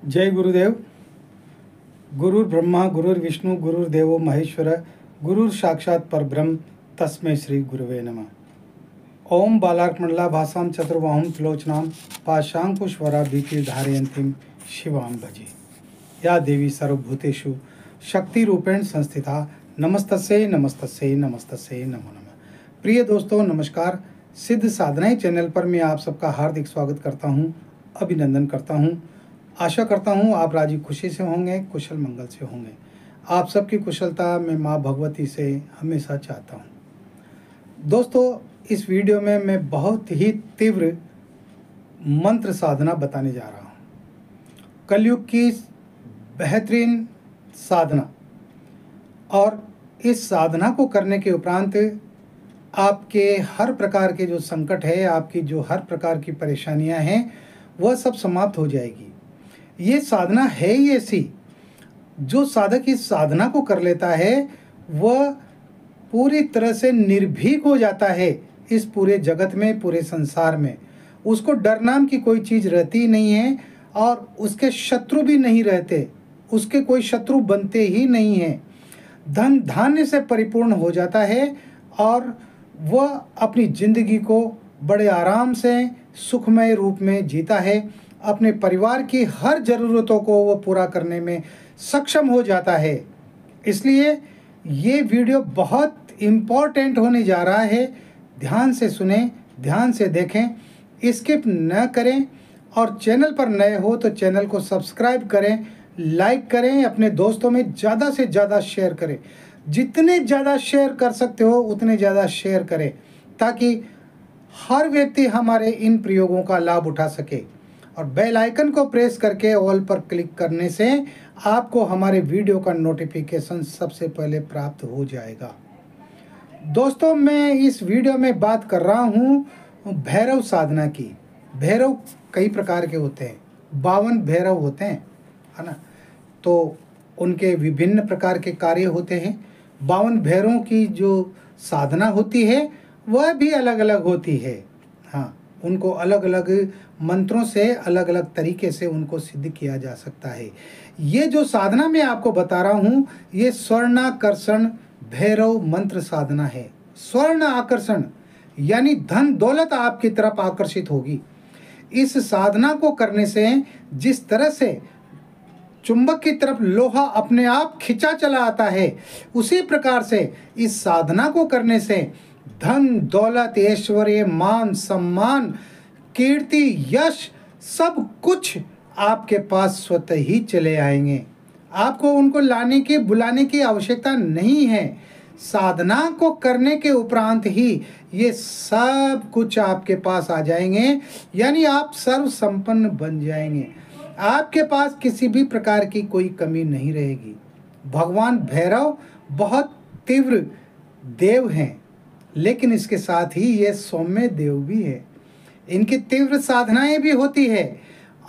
जय गुरुदेव। गुरुर् ब्रह्मा गुरुर्विष्णु गुरुर्देवो महेश्वर गुरुर साक्षात परब्रह्म तस्मै श्री गुरुवे नमः। ओम बालार्कमंडला भासां चतुर्बाहुं त्रिलोचनां पाशांकुशवराभीति धारयन्तीं शिवां भजे। या देवी सर्वभूतेषु शक्तिरूपेण संस्थिता नमस्तस्यै नमस्तस्यै नमस्तस्यै नमो नमः। प्रिय दोस्तों नमस्कार। सिद्ध साधनाएं चैनल पर मैं आप सबका हार्दिक स्वागत करता हूं, अभिनंदन करता हूं। आशा करता हूं आप राजी खुशी से होंगे, कुशल मंगल से होंगे। आप सबकी कुशलता मैं माँ भगवती से हमेशा चाहता हूं। दोस्तों इस वीडियो में मैं बहुत ही तीव्र मंत्र साधना बताने जा रहा हूं, कलयुग की बेहतरीन साधना। और इस साधना को करने के उपरांत आपके हर प्रकार के जो संकट है, आपकी जो हर प्रकार की परेशानियां हैं, वह सब समाप्त हो जाएगी। ये साधना है ही ऐसी, जो साधक इस साधना को कर लेता है वह पूरी तरह से निर्भीक हो जाता है। इस पूरे जगत में, पूरे संसार में उसको डर नाम की कोई चीज़ रहती नहीं है और उसके शत्रु भी नहीं रहते, उसके कोई शत्रु बनते ही नहीं हैं। धन धान्य से परिपूर्ण हो जाता है और वह अपनी जिंदगी को बड़े आराम से सुखमय रूप में जीता है। अपने परिवार की हर ज़रूरतों को वो पूरा करने में सक्षम हो जाता है। इसलिए ये वीडियो बहुत इम्पोर्टेंट होने जा रहा है। ध्यान से सुने, ध्यान से देखें, स्किप न करें। और चैनल पर नए हो तो चैनल को सब्सक्राइब करें, लाइक करें, अपने दोस्तों में ज़्यादा से ज़्यादा शेयर करें। जितने ज़्यादा शेयर कर सकते हो उतने ज़्यादा शेयर करें, ताकि हर व्यक्ति हमारे इन प्रयोगों का लाभ उठा सके। और बेल आइकन को प्रेस करके ऑल पर क्लिक करने से आपको हमारे वीडियो का नोटिफिकेशन सबसे पहले प्राप्त हो जाएगा। दोस्तों मैं इस वीडियो में बात कर रहा हूँ भैरव साधना की। भैरव कई प्रकार के होते हैं, 52 भैरव होते हैं, है ना। तो उनके विभिन्न प्रकार के कार्य होते हैं। 52 भैरवों की जो साधना होती है वह भी अलग अलग होती है। हाँ, उनको अलग अलग मंत्रों से, अलग अलग तरीके से उनको सिद्ध किया जा सकता है। ये जो साधना मैं आपको बता रहा हूँ, ये स्वर्णाकर्षण भैरव मंत्र साधना है। स्वर्ण आकर्षण यानी धन दौलत आपकी तरफ आकर्षित होगी। इस साधना को करने से जिस तरह से चुंबक की तरफ लोहा अपने आप खिंचा चला आता है, उसी प्रकार से इस साधना को करने से धन दौलत ऐश्वर्य मान सम्मान कीर्ति यश सब कुछ आपके पास स्वतः ही चले आएंगे। आपको उनको लाने की बुलाने की आवश्यकता नहीं है। साधना को करने के उपरांत ही ये सब कुछ आपके पास आ जाएंगे, यानी आप सर्व संपन्न बन जाएंगे। आपके पास किसी भी प्रकार की कोई कमी नहीं रहेगी। भगवान भैरव बहुत तीव्र देव हैं, लेकिन इसके साथ ही ये सौम्य देव भी है। इनकी तीव्र साधनाएं भी होती है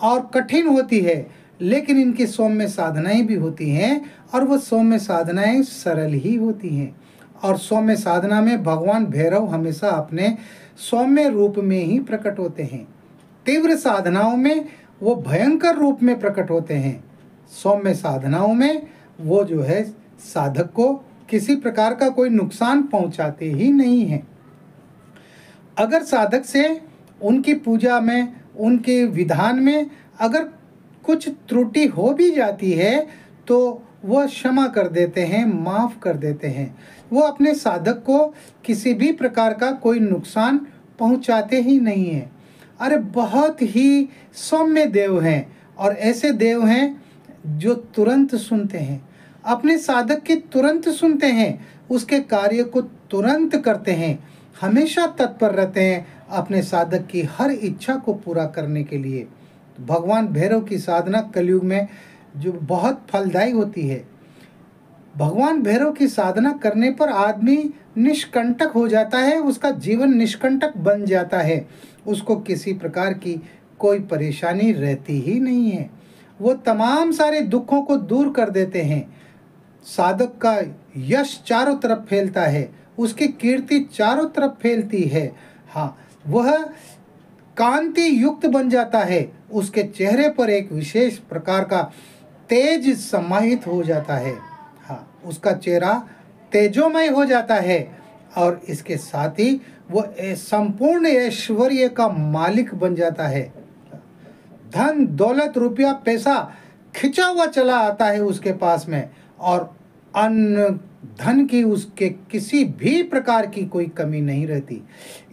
और कठिन होती है, लेकिन इनकी सौम्य साधनाएं भी होती हैं और वो सौम्य साधनाएं सरल ही होती हैं। और सौम्य साधना में भगवान भैरव हमेशा अपने सौम्य रूप में ही प्रकट होते हैं। तीव्र साधनाओं में वो भयंकर रूप में प्रकट होते हैं। सौम्य साधनाओं में वो जो है साधक को किसी प्रकार का कोई नुकसान पहुंचाते ही नहीं हैं। अगर साधक से उनकी पूजा में, उनके विधान में अगर कुछ त्रुटि हो भी जाती है तो वह क्षमा कर देते हैं, माफ़ कर देते हैं। वो अपने साधक को किसी भी प्रकार का कोई नुकसान पहुंचाते ही नहीं हैं। अरे बहुत ही सौम्य देव हैं और ऐसे देव हैं जो तुरंत सुनते हैं, अपने साधक की तुरंत सुनते हैं, उसके कार्य को तुरंत करते हैं, हमेशा तत्पर रहते हैं अपने साधक की हर इच्छा को पूरा करने के लिए। भगवान भैरव की साधना कलयुग में जो बहुत फलदायी होती है। भगवान भैरव की साधना करने पर आदमी निष्कंटक हो जाता है, उसका जीवन निष्कंटक बन जाता है। उसको किसी प्रकार की कोई परेशानी रहती ही नहीं है। वो तमाम सारे दुखों को दूर कर देते हैं। साधक का यश चारों तरफ फैलता है, उसकी कीर्ति चारों तरफ फैलती है। हाँ, वह कांति युक्त बन जाता है, उसके चेहरे पर एक विशेष प्रकार का तेज समाहित हो जाता है। हाँ, उसका चेहरा तेजोमय हो जाता है और इसके साथ ही वो संपूर्ण ऐश्वर्य का मालिक बन जाता है। धन दौलत रुपया पैसा खिंचा हुआ चला आता है उसके पास में, और अन्न धन की उसके किसी भी प्रकार की कोई कमी नहीं रहती।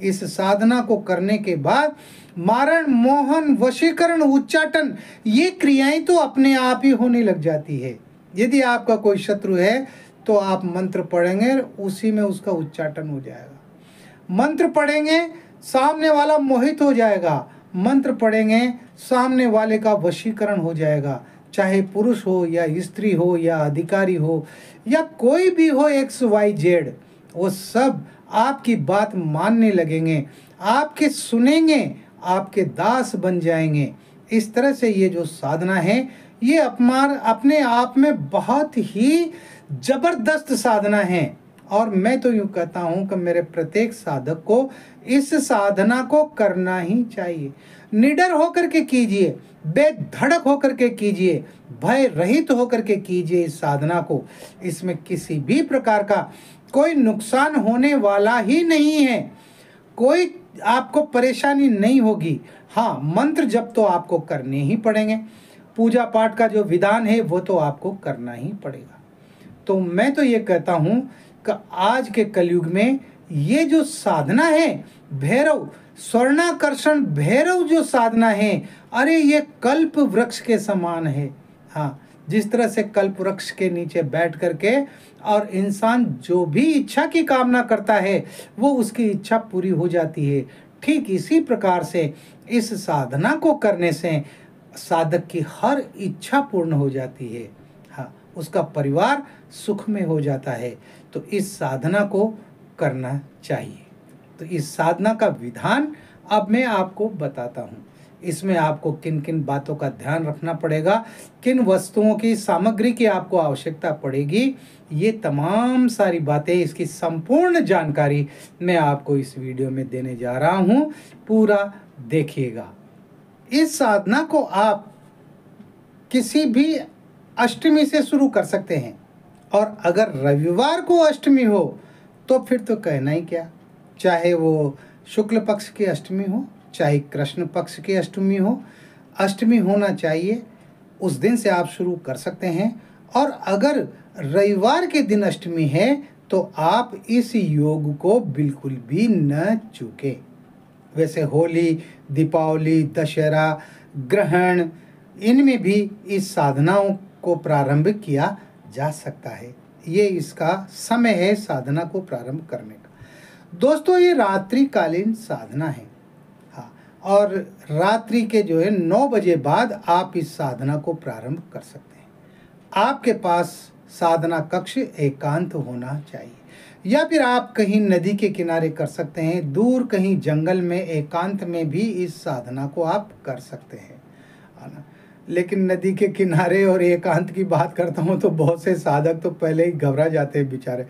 इस साधना को करने के बाद मारण, मोहन, वशीकरण, उच्चाटन, ये क्रियाएं तो अपने आप ही होने लग जाती है। यदि आपका कोई शत्रु है तो आप मंत्र पढ़ेंगे, उसी में उसका उच्चाटन हो जाएगा। मंत्र पढ़ेंगे, सामने वाला मोहित हो जाएगा। मंत्र पढ़ेंगे, सामने वाले का वशीकरण हो जाएगा। चाहे पुरुष हो या स्त्री हो या अधिकारी हो या कोई भी हो, XYZ, वो सब आपकी बात मानने लगेंगे, आपके सुनेंगे, आपके दास बन जाएंगे। इस तरह से ये जो साधना है, ये अपने आप में बहुत ही जबरदस्त साधना है। और मैं तो यूँ कहता हूँ कि मेरे प्रत्येक साधक को इस साधना को करना ही चाहिए। निडर होकर के कीजिए, बेधड़क होकर के कीजिए, भय रहित होकर के कीजिए इस साधना को। इसमें किसी भी प्रकार का कोई नुकसान होने वाला ही नहीं है, कोई आपको परेशानी नहीं होगी। हाँ, मंत्र जप तो आपको करने ही पड़ेंगे, पूजा पाठ का जो विधान है वो तो आपको करना ही पड़ेगा। तो मैं तो ये कहता हूँ कि आज के कलयुग में ये जो साधना है, भैरव स्वर्णाकर्षण भैरव जो साधना है, अरे ये कल्प वृक्ष के समान है। हाँ, जिस तरह से कल्प वृक्ष के नीचे बैठ करके और इंसान जो भी इच्छा की कामना करता है वो उसकी इच्छा पूरी हो जाती है, ठीक इसी प्रकार से इस साधना को करने से साधक की हर इच्छा पूर्ण हो जाती है। हाँ, उसका परिवार सुख में हो जाता है। तो इस साधना को करना चाहिए। तो इस साधना का विधान अब मैं आपको बताता हूँ। इसमें आपको किन किन बातों का ध्यान रखना पड़ेगा, किन वस्तुओं की सामग्री की आपको आवश्यकता पड़ेगी, ये तमाम सारी बातें, इसकी संपूर्ण जानकारी मैं आपको इस वीडियो में देने जा रहा हूँ। पूरा देखिएगा। इस साधना को आप किसी भी अष्टमी से शुरू कर सकते हैं, और अगर रविवार को अष्टमी हो तो फिर तो कहना ही क्या। चाहे वो शुक्ल पक्ष की अष्टमी हो, चाहे कृष्ण पक्ष की अष्टमी हो, अष्टमी होना चाहिए, उस दिन से आप शुरू कर सकते हैं। और अगर रविवार के दिन अष्टमी है तो आप इस योग को बिल्कुल भी न चूकें। वैसे होली, दीपावली, दशहरा, ग्रहण, इनमें भी इस साधनाओं को प्रारंभ किया जा सकता है। ये इसका समय है साधना को प्रारंभ करने का। दोस्तों, ये रात्रिकालीन साधना है। हाँ, और रात्रि के जो है 9 बजे बाद आप इस साधना को प्रारंभ कर सकते हैं। आपके पास साधना कक्ष एकांत होना चाहिए, या फिर आप कहीं नदी के किनारे कर सकते हैं, दूर कहीं जंगल में एकांत में भी इस साधना को आप कर सकते हैं, है ना। लेकिन नदी के किनारे और एकांत की बात करता हूँ तो बहुत से साधक तो पहले ही घबरा जाते हैं बेचारे,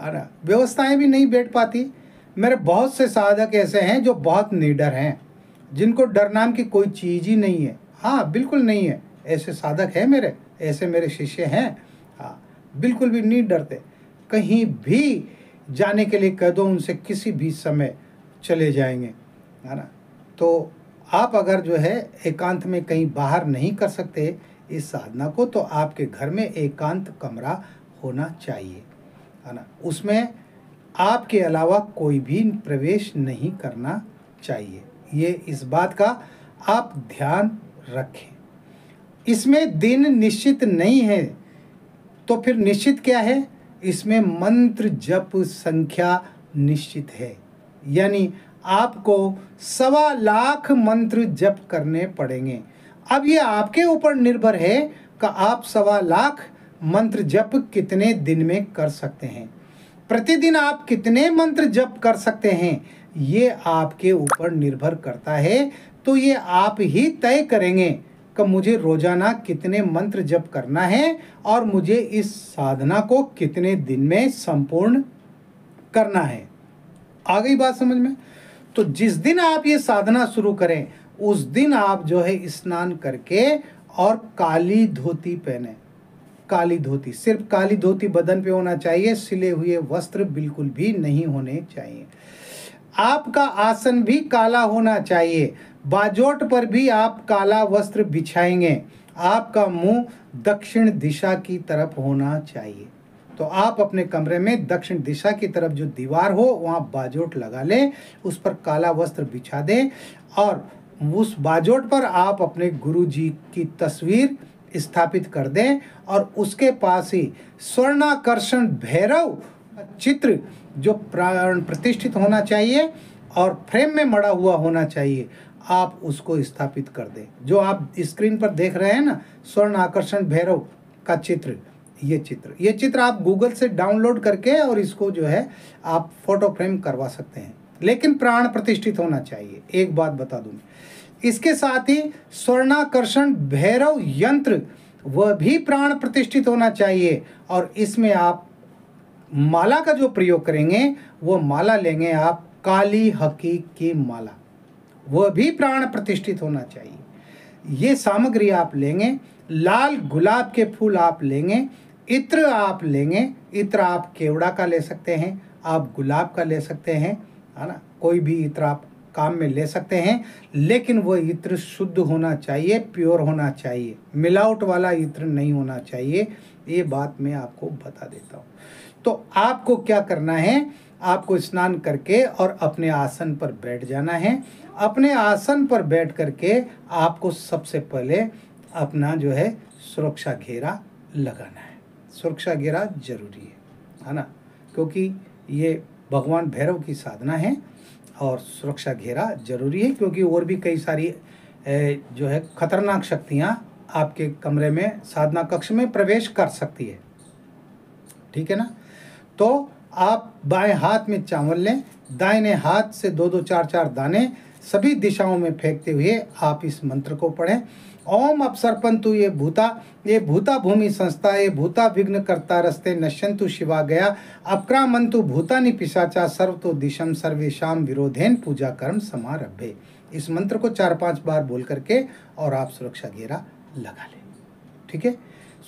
है ना। व्यवस्थाएं भी नहीं बैठ पाती। मेरे बहुत से साधक ऐसे हैं जो बहुत निडर हैं, जिनको डर नाम की कोई चीज़ ही नहीं है। हाँ, बिल्कुल नहीं है। ऐसे साधक हैं मेरे, ऐसे मेरे शिष्य हैं। हाँ, बिल्कुल भी नहीं डरते। कहीं भी जाने के लिए कह दो उनसे, किसी भी समय चले जाएंगे, है ना। तो आप अगर जो है एकांत में कहीं बाहर नहीं कर सकते इस साधना को, तो आपके घर में एकांत कमरा होना चाहिए, है ना। उसमें आपके अलावा कोई भी प्रवेश नहीं करना चाहिए। ये इस बात का आप ध्यान रखें। इसमें दिन निश्चित नहीं है, तो फिर निश्चित क्या है? इसमें मंत्र जप संख्या निश्चित है, यानी आपको 1.25 लाख मंत्र जप करने पड़ेंगे। अब ये आपके ऊपर निर्भर है कि आप 1.25 लाख मंत्र जप कितने दिन में कर सकते हैं। प्रतिदिन आप कितने मंत्र जप कर सकते हैं, ये आपके ऊपर निर्भर करता है। तो ये आप ही तय करेंगे कि मुझे रोजाना कितने मंत्र जप करना है और मुझे इस साधना को कितने दिन में संपूर्ण करना है। आ गई बात समझ में? तो जिस दिन आप ये साधना शुरू करें उस दिन आप जो है स्नान करके और काली धोती पहने। काली धोती, सिर्फ काली धोती बदन पे होना चाहिए, सिले हुए वस्त्र बिल्कुल भी नहीं होने चाहिए। आपका आसन भी काला होना चाहिए, बाजोट पर भी आप काला वस्त्र बिछाएंगे। आपका मुंह दक्षिण दिशा की तरफ होना चाहिए। तो आप अपने कमरे में दक्षिण दिशा की तरफ जो दीवार हो वहाँ बाजोट लगा लें, उस पर काला वस्त्र बिछा दें और उस बाजोट पर आप अपने गुरु जी की तस्वीर स्थापित कर दें और उसके पास ही स्वर्णाकर्षण भैरव चित्र जो प्राण प्रतिष्ठित होना चाहिए और फ्रेम में मड़ा हुआ होना चाहिए, आप उसको स्थापित कर दें। जो आप स्क्रीन पर देख रहे हैं ना, स्वर्ण आकर्षण भैरव का चित्र, ये चित्र आप गूगल से डाउनलोड करके और इसको जो है आप फोटो फ्रेम करवा सकते हैं, लेकिन प्राण प्रतिष्ठित होना चाहिए। एक बात बता दूं, इसके साथ ही स्वर्णाकर्षण भैरव यंत्र वह भी प्राण प्रतिष्ठित होना चाहिए और इसमें आप माला का जो प्रयोग करेंगे वो माला लेंगे आप काली हकीक की माला, वह भी प्राण प्रतिष्ठित होना चाहिए। ये सामग्री आप लेंगे, लाल गुलाब के फूल आप लेंगे, इत्र आप लेंगे, इत्र आप केवड़ा का ले सकते हैं, आप गुलाब का ले सकते हैं, है ना, कोई भी इत्र आप काम में ले सकते हैं, लेकिन वह इत्र शुद्ध होना चाहिए, प्योर होना चाहिए, मिलावट वाला इत्र नहीं होना चाहिए। ये बात मैं आपको बता देता हूँ। तो आपको क्या करना है, आपको स्नान करके और अपने आसन पर बैठ जाना है। अपने आसन पर बैठ करके आपको सबसे पहले अपना जो है सुरक्षा घेरा लगाना है। सुरक्षा घेरा जरूरी है ना, क्योंकि ये भगवान भैरव की साधना है और सुरक्षा घेरा जरूरी है, क्योंकि और भी कई सारी जो है खतरनाक शक्तियाँ आपके कमरे में साधना कक्ष में प्रवेश कर सकती है। ठीक है ना। तो आप बाएं हाथ में चावल लें, दाहिने हाथ से 2-2 4-4 दाने सभी दिशाओं में फेंकते हुए आप इस मंत्र को पढ़ें। ओम अपसर्पंतु ये भूता भूमि संस्था ये भूता विघ्न कर्ता रस्ते नश्यंतु शिवा गया अक्रामंतु भूतानि पिशाचा सर्वतो दिशम सर्वेशाम विरोधेन पूजा कर्म समारभ्य। इस मंत्र को 4-5 बार बोल करके और आप सुरक्षा घेरा लगा लें। ठीक है।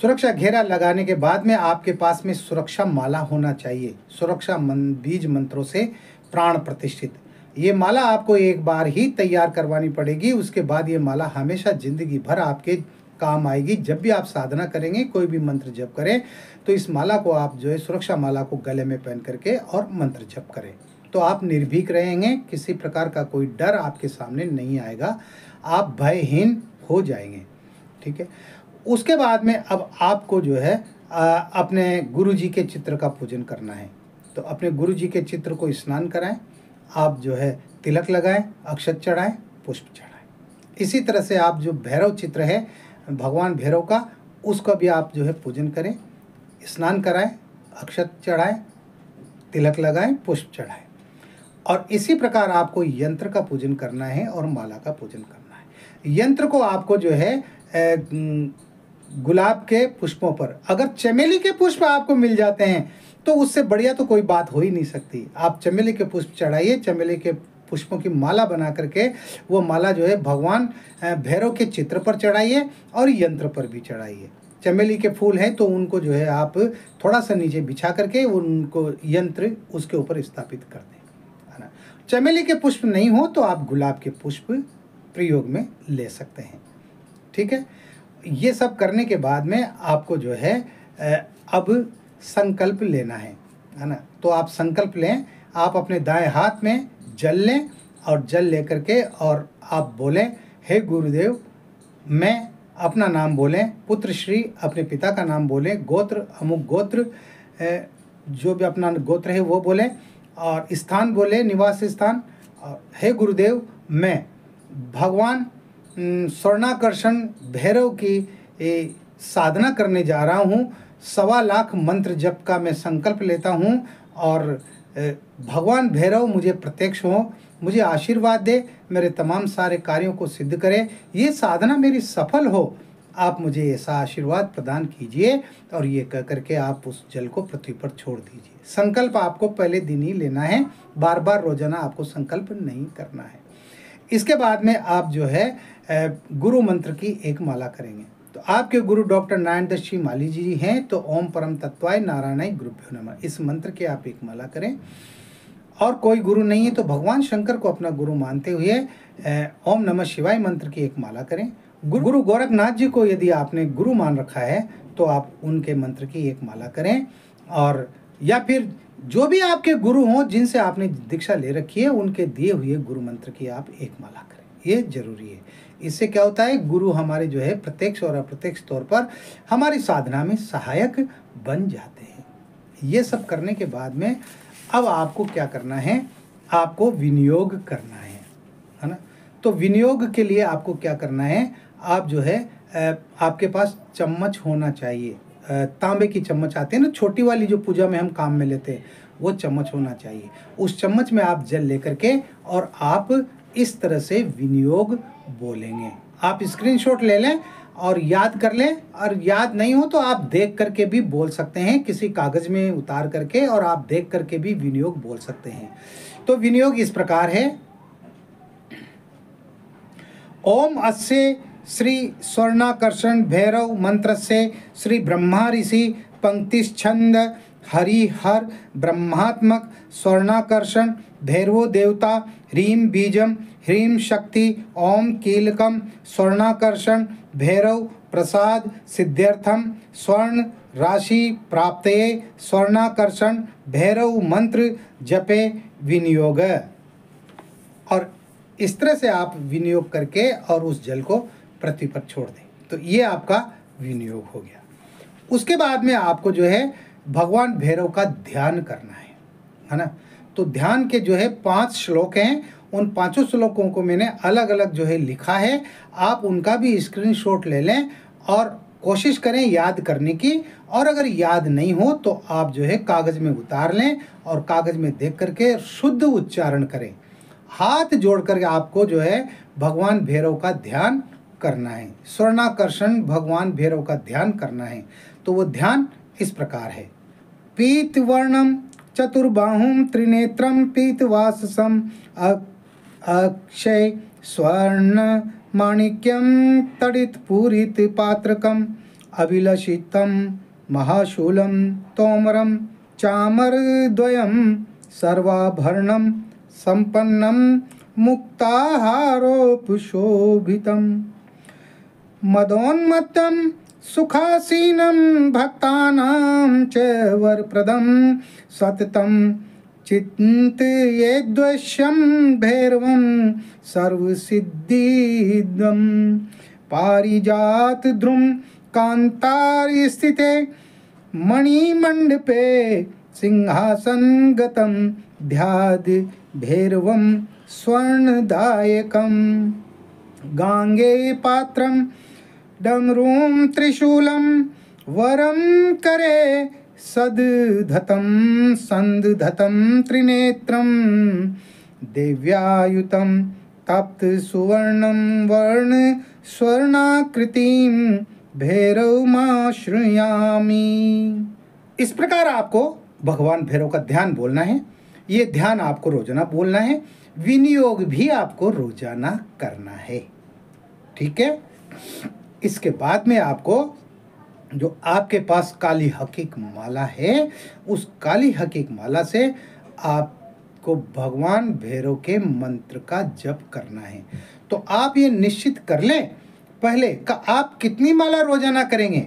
सुरक्षा घेरा लगाने के बाद में आपके पास में सुरक्षा माला होना चाहिए, सुरक्षा बीज मंत्रों से प्राण प्रतिष्ठित। ये माला आपको एक बार ही तैयार करवानी पड़ेगी, उसके बाद ये माला हमेशा जिंदगी भर आपके काम आएगी। जब भी आप साधना करेंगे, कोई भी मंत्र जप करें, तो इस माला को आप जो है सुरक्षा माला को गले में पहन करके और मंत्र जप करें, तो आप निर्भीक रहेंगे, किसी प्रकार का कोई डर आपके सामने नहीं आएगा, आप भयहीन हो जाएंगे। ठीक है। उसके बाद में अब आपको जो है अपने गुरु जी के चित्र का पूजन करना है। तो अपने गुरु जी के चित्र को स्नान कराएं, आप जो है तिलक लगाएं, अक्षत चढ़ाएं, पुष्प चढ़ाएं। इसी तरह से आप जो भैरव चित्र है भगवान भैरव का, उसका भी आप जो है पूजन करें, स्नान कराएं, अक्षत चढ़ाएं, तिलक लगाएं, पुष्प चढ़ाएं। और इसी प्रकार आपको यंत्र का पूजन करना है और माला का पूजन करना है। यंत्र को आपको जो है गुलाब के पुष्पों पर, अगर चमेली के पुष्प आपको मिल जाते हैं तो उससे बढ़िया तो कोई बात हो ही नहीं सकती। आप चमेली के पुष्प चढ़ाइए, चमेली के पुष्पों की माला बना करके वो माला जो है भगवान भैरव के चित्र पर चढ़ाइए और यंत्र पर भी चढ़ाइए। चमेली के फूल हैं तो उनको जो है आप थोड़ा सा नीचे बिछा करके उनको यंत्र उसके ऊपर स्थापित कर दें, है ना। चमेली के पुष्प नहीं हो तो आप गुलाब के पुष्प प्रयोग में ले सकते हैं। ठीक है। ये सब करने के बाद में आपको जो है अब संकल्प लेना है ना। तो आप संकल्प लें, आप अपने दाएं हाथ में जल लें और जल लेकर के और आप बोलें, हे गुरुदेव, मैं अपना नाम बोलें, पुत्र श्री अपने पिता का नाम बोलें, गोत्र अमुक गोत्र, जो भी अपना गोत्र है वो बोलें और स्थान बोले, निवास स्थान। और हे गुरुदेव, मैं भगवान स्वर्णाकर्षण भैरव की साधना करने जा रहा हूँ, 1.25 लाख मंत्र जप का मैं संकल्प लेता हूँ और भगवान भैरव मुझे प्रत्यक्ष हो, मुझे आशीर्वाद दे, मेरे तमाम सारे कार्यों को सिद्ध करे, ये साधना मेरी सफल हो आप मुझे ऐसा आशीर्वाद प्रदान कीजिए, और ये कह करके आप उस जल को पृथ्वी पर छोड़ दीजिए। संकल्प आपको पहले दिन ही लेना है, बार बार रोजाना आपको संकल्प नहीं करना है। इसके बाद में आप जो है गुरु मंत्र की एक माला करेंगे। तो आपके गुरु डॉक्टर नारायण दत्त श्री माली जी हैं, तो ओम परम तत्वाय नारायणाय गुरुभ्यो नमः, इस मंत्र की आप एक माला करें। और कोई गुरु नहीं है तो भगवान शंकर को अपना गुरु मानते हुए ओम नमः शिवाय मंत्र की एक माला करें। गुरु गोरखनाथ जी को यदि आपने गुरु मान रखा है तो आप उनके मंत्र की एक माला करें, और या फिर जो भी आपके गुरु हों जिनसे आपने दीक्षा ले रखी है उनके दिए हुए गुरु मंत्र की आप एक माला करें, ये जरूरी है। इससे क्या होता है, गुरु हमारे जो है प्रत्यक्ष और अप्रत्यक्ष तौर पर हमारी साधना में सहायक बन जाते हैं। ये सब करने के बाद में अब आपको क्या करना है, आपको विनियोग करना है ना। तो विनियोग के लिए आपको क्या करना है, आप जो है आपके पास चम्मच होना चाहिए, तांबे की चम्मच आती है ना, छोटी वाली जो पूजा में हम काम में लेते हैं, वो चम्मच होना चाहिए। उस चम्मच में आप जल लेकर के और आप इस तरह से विनियोग बोलेंगे। आप स्क्रीनशॉट ले लें और याद कर लें, और याद नहीं हो तो आप देख करके भी बोल सकते हैं, किसी कागज में उतार करके, और आप देख करके भी विनियोग बोल सकते हैं। तो विनियोग इस प्रकार है, ओम अस्य श्री स्वर्णाकर्षण भैरव मंत्र से श्री ब्रह्मा ऋषि पंक्तिश्छंद हरिहर ब्रह्मात्मक स्वर्णाकर्षण भैरवो देवता ह्रीं बीजम ह्रीं शक्ति ओम कीलकम स्वर्णाकर्षण भैरव प्रसाद सिद्ध्यर्थम स्वर्ण राशि प्राप्तये स्वर्णाकर्षण भैरव मंत्र जपे विनियोग। और इस तरह से आप विनियोग करके और उस जल को पृथ्वी पर छोड़ दें, तो ये आपका विनियोग हो गया। उसके बाद में आपको जो है भगवान भैरव का ध्यान करना है ना। तो ध्यान के जो है 5 श्लोक हैं, उन 5 श्लोकों को मैंने अलग अलग जो है लिखा है, आप उनका भी स्क्रीनशॉट ले लें और कोशिश करें याद करने की। और अगर याद नहीं हो तो आप जो है कागज़ में उतार लें और कागज़ में देख करके शुद्ध उच्चारण करें। हाथ जोड़ करके आपको जो है भगवान भैरव का ध्यान करना है, स्वर्णाकर्षण भगवान भैरव का ध्यान करना है। तो वो ध्यान इस प्रकार है, पीतवर्णम चतुर्बाहुं त्रिनेत्रम पीतवाससम अक्षय स्वर्ण माणिक्यम तडित पूरित पात्रकम अभिलषितम महाशूलम तोमरम चामरद्वयम सर्वाभरणम संपन्नम मुक्ताहारोपशोभितम मदोन्मत्तम सुखासीनं भक्तानां च वरप्रदं सततं चिन्तयेद्वश्यं भैरवं सर्वसिद्धिदं पारिजातद्रुम कान्तारस्थिते मणिमण्डपे सिंहासनगतं ध्याद भैरवं स्वर्णदायकं गांगे पात्रं डमरूं त्रिशूलं वरं करे सदधतं संदधतं त्रिनेत्रं दिव्यायुतं तप्त सुवर्णं वर्ण स्वर्णाकृतिं भैरवमाश्रयामि। इस प्रकार आपको भगवान भैरव का ध्यान बोलना है। ये ध्यान आपको रोजाना बोलना है, विनियोग भी आपको रोजाना करना है, ठीक है। इसके बाद में आपको जो आपके पास काली हकीक माला है, उस काली हकीक माला से आपको भगवान भैरव के मंत्र का जप करना है। तो आप ये निश्चित कर लें पहले का आप कितनी माला रोजाना करेंगे,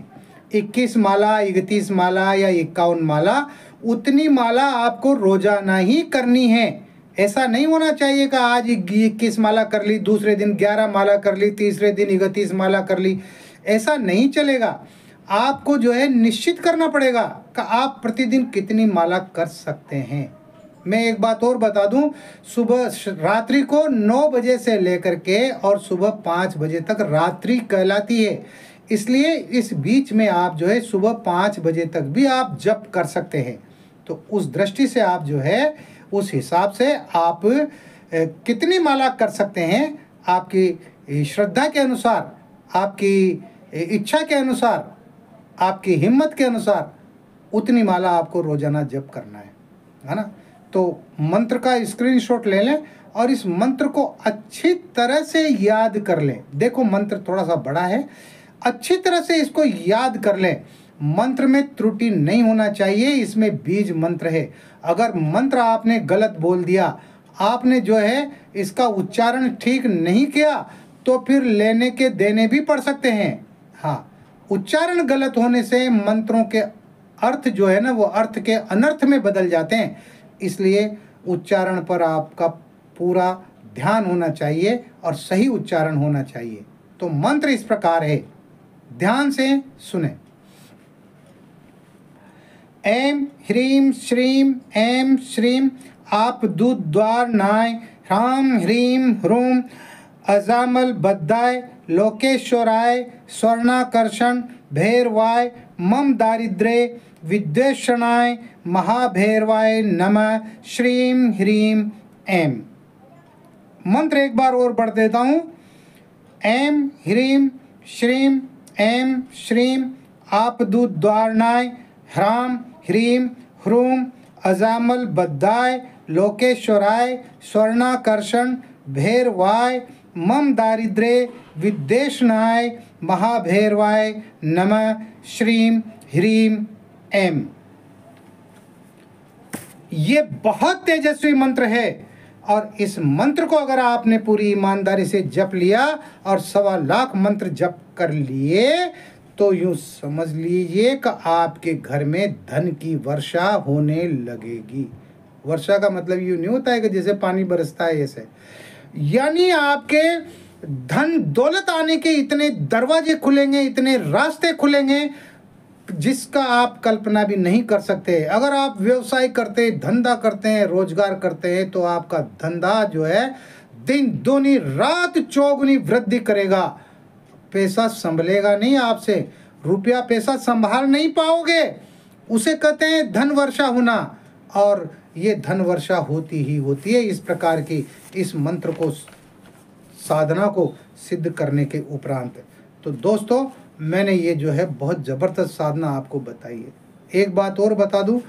21 माला, 31 माला या 51 माला, उतनी माला आपको रोजाना ही करनी है। ऐसा नहीं होना चाहिए कि आज 21 माला कर ली, दूसरे दिन 11 माला कर ली, तीसरे दिन 31 माला कर ली, ऐसा नहीं चलेगा। आपको जो है निश्चित करना पड़ेगा कि आप प्रतिदिन कितनी माला कर सकते हैं। मैं एक बात और बता दूं, सुबह रात्रि को 9 बजे से लेकर के और सुबह 5 बजे तक रात्रि कहलाती है, इसलिए इस बीच में आप जो है सुबह 5 बजे तक भी आप जप कर सकते हैं। तो उस दृष्टि से आप जो है उस हिसाब से आप कितनी माला कर सकते हैं, आपकी श्रद्धा के अनुसार, आपकी इच्छा के अनुसार, आपकी हिम्मत के अनुसार उतनी माला आपको रोजाना जप करना है ना। तो मंत्र का स्क्रीनशॉट ले लें और इस मंत्र को अच्छी तरह से याद कर लें। देखो मंत्र थोड़ा सा बड़ा है, अच्छी तरह से इसको याद कर लें। मंत्र में त्रुटि नहीं होना चाहिए, इसमें बीज मंत्र है। अगर मंत्र आपने गलत बोल दिया, आपने जो है इसका उच्चारण ठीक नहीं किया, तो फिर लेने के देने भी पड़ सकते हैं। हाँ, उच्चारण गलत होने से मंत्रों के अर्थ जो है ना, वो अर्थ के अनर्थ में बदल जाते हैं। इसलिए उच्चारण पर आपका पूरा ध्यान होना चाहिए और सही उच्चारण होना चाहिए। तो मंत्र इस प्रकार है, ध्यान से सुने। ऐं ह्रीं श्रीं ऐं श्रीं आप दूत द्वार नाय ह्रां ह्रीं ह्रूं अजामल बद्धाय लोकेश्वराय स्वर्णाकर्षण भैरवाय मम दारिद्र्य विद्वेषणाय महाभैरवाय नमः श्रीं ह्रीं ऐं। मंत्र एक बार और पढ़ देता हूँ। ऐं ह्रीं श्रीं ऐं श्रीं आप दूत द्वारनाय ह्रां ह्रीं ह्रूं अजामल बद्धाय लोकेश्वराय स्वर्णाकर्षण भैरवाय मम दारिद्र्य विद्वेषणाय महाभैरवाय नमः श्रीं ह्रीं ऐं। ये बहुत तेजस्वी मंत्र है और इस मंत्र को अगर आपने पूरी ईमानदारी से जप लिया और 1.25 लाख मंत्र जप कर लिए, तो यूं समझ लीजिए कि आपके घर में धन की वर्षा होने लगेगी। वर्षा का मतलब यूं नहीं होता है कि जैसे पानी बरसता है ऐसे, यानी आपके धन दौलत आने के इतने दरवाजे खुलेंगे, इतने रास्ते खुलेंगे जिसका आप कल्पना भी नहीं कर सकते। अगर आप व्यवसाय करते, धंधा करते हैं, रोजगार करते हैं, तो आपका धंधा जो है दिन दूनी रात चौगुनी वृद्धि करेगा। पैसा संभलेगा नहीं आपसे, रुपया पैसा संभाल नहीं पाओगे। उसे कहते हैं धन वर्षा होना, और ये धन वर्षा होती ही होती है इस प्रकार की इस मंत्र को, साधना को सिद्ध करने के उपरांत। तो दोस्तों, मैंने ये जो है बहुत ज़बरदस्त साधना आपको बताई है। एक बात और बता दूं,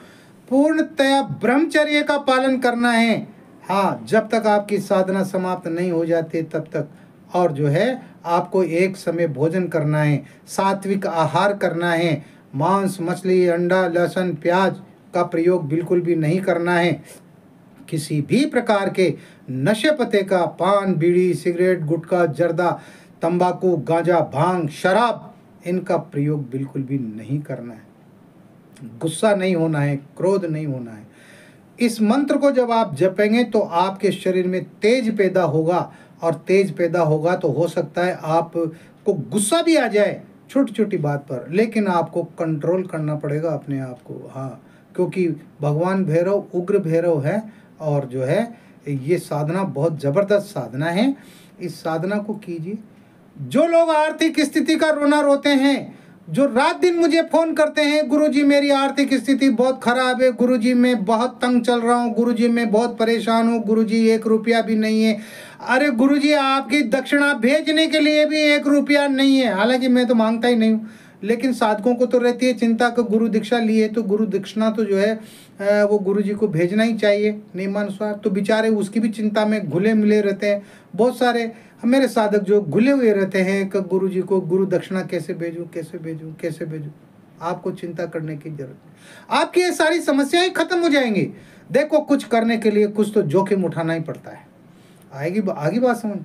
पूर्णतया ब्रह्मचर्य का पालन करना है। हाँ, जब तक आपकी साधना समाप्त नहीं हो जाती तब तक। और जो है आपको एक समय भोजन करना है, सात्विक आहार करना है, मांस मछली अंडा लहसुन प्याज का प्रयोग बिल्कुल भी नहीं करना है। किसी भी प्रकार के नशे पते का, पान बीड़ी सिगरेट गुटखा जर्दा तंबाकू गांजा भांग शराब, इनका प्रयोग बिल्कुल भी नहीं करना है। गुस्सा नहीं होना है, क्रोध नहीं होना है। इस मंत्र को जब आप जपेंगे तो आपके शरीर में तेज पैदा होगा, और तेज पैदा होगा तो हो सकता है आपको गुस्सा भी आ जाए छोटी छोटी बात पर, लेकिन आपको कंट्रोल करना पड़ेगा अपने आप को। हाँ, क्योंकि भगवान भैरव उग्र भैरव है, और जो है ये साधना बहुत ज़बरदस्त साधना है। इस साधना को कीजिए। जो लोग आर्थिक स्थिति का रोना रोते हैं, जो रात दिन मुझे फ़ोन करते हैं, गुरुजी मेरी आर्थिक स्थिति बहुत ख़राब है, गुरुजी मैं बहुत तंग चल रहा हूँ, गुरुजी मैं बहुत परेशान हूँ, गुरुजी 1 रुपया भी नहीं है। अरे गुरुजी, आपकी दक्षिणा भेजने के लिए भी 1 रुपया नहीं है। हालांकि मैं तो मांगता ही नहीं हूँ, लेकिन साधकों को तो रहती है चिंता कि गुरु दीक्षा लिए तो गुरु दक्षिणा तो जो है वो गुरुजी को भेजना ही चाहिए नियमानुसार। तो बेचारे उसकी भी चिंता में घुले मिले रहते हैं। बहुत सारे मेरे साधक जो घुले हुए रहते हैं कि गुरुजी को गुरु दक्षिणा कैसे भेजूं कैसे भेजूं कैसे भेजूं। आपको चिंता करने की जरूरत नहीं, आपकी ये सारी समस्याएं खत्म हो जाएंगी। देखो, कुछ करने के लिए कुछ तो जोखिम उठाना ही पड़ता है। आगे बात समझ।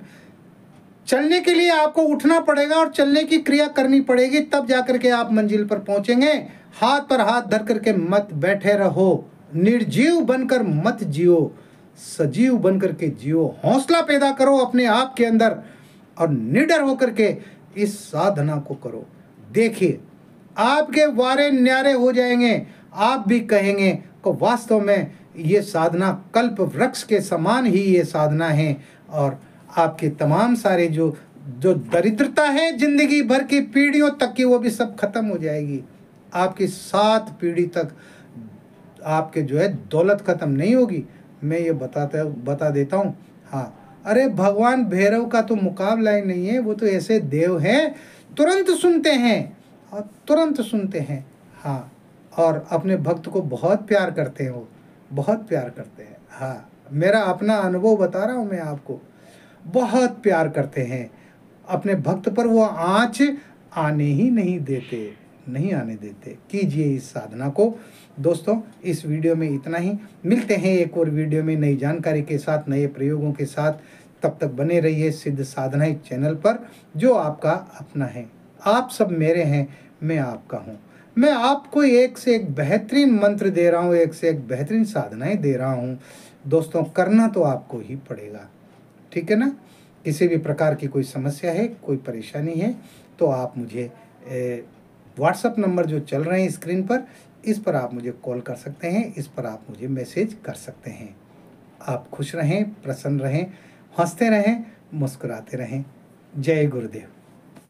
चलने के लिए आपको उठना पड़ेगा और चलने की क्रिया करनी पड़ेगी, तब जाकर के आप मंजिल पर पहुंचेंगे। हाथ पर हाथ धर करके मत बैठे रहो, निर्जीव बनकर मत जियो, सजीव बनकर के जियो। हौसला पैदा करो अपने आप के अंदर और निडर होकर के इस साधना को करो। देखिए, आपके वारे न्यारे हो जाएंगे। आप भी कहेंगे कि वास्तव में ये साधना कल्प वृक्ष के समान ही ये साधना है, और आपके तमाम सारे जो दरिद्रता है जिंदगी भर की पीढ़ियों तक की, वो भी सब खत्म हो जाएगी। आपकी 7 पीढ़ी तक आपके जो है दौलत खत्म नहीं होगी। मैं ये बता देता हूँ। हाँ, अरे भगवान भैरव का तो मुकाबला ही नहीं है। वो तो ऐसे देव हैं तुरंत सुनते हैं और तुरंत सुनते हैं। हाँ, और अपने भक्त को बहुत प्यार करते हैं, वो बहुत प्यार करते हैं। हाँ, मेरा अपना अनुभव बता रहा हूँ मैं आपको, बहुत प्यार करते हैं अपने भक्त पर, वो आँच आने ही नहीं देते, नहीं आने देते। कीजिए इस साधना को। दोस्तों, इस वीडियो में इतना ही। मिलते हैं एक और वीडियो में नई जानकारी के साथ, नए प्रयोगों के साथ। तब तक बने रहिए सिद्ध साधना चैनल पर, जो आपका अपना है। आप सब मेरे हैं, मैं आपका हूँ। मैं आपको एक से एक बेहतरीन मंत्र दे रहा हूँ, एक से एक बेहतरीन साधनाएं दे रहा हूँ। दोस्तों, करना तो आपको ही पड़ेगा, ठीक है ना। किसी भी प्रकार की कोई समस्या है, कोई परेशानी है, तो आप मुझे व्हाट्सअप नंबर जो चल रहे हैं स्क्रीन पर, इस पर आप मुझे कॉल कर सकते हैं, इस पर आप मुझे मैसेज कर सकते हैं। आप खुश रहें, प्रसन्न रहें, हंसते रहें, मुस्कुराते रहें। जय गुरुदेव।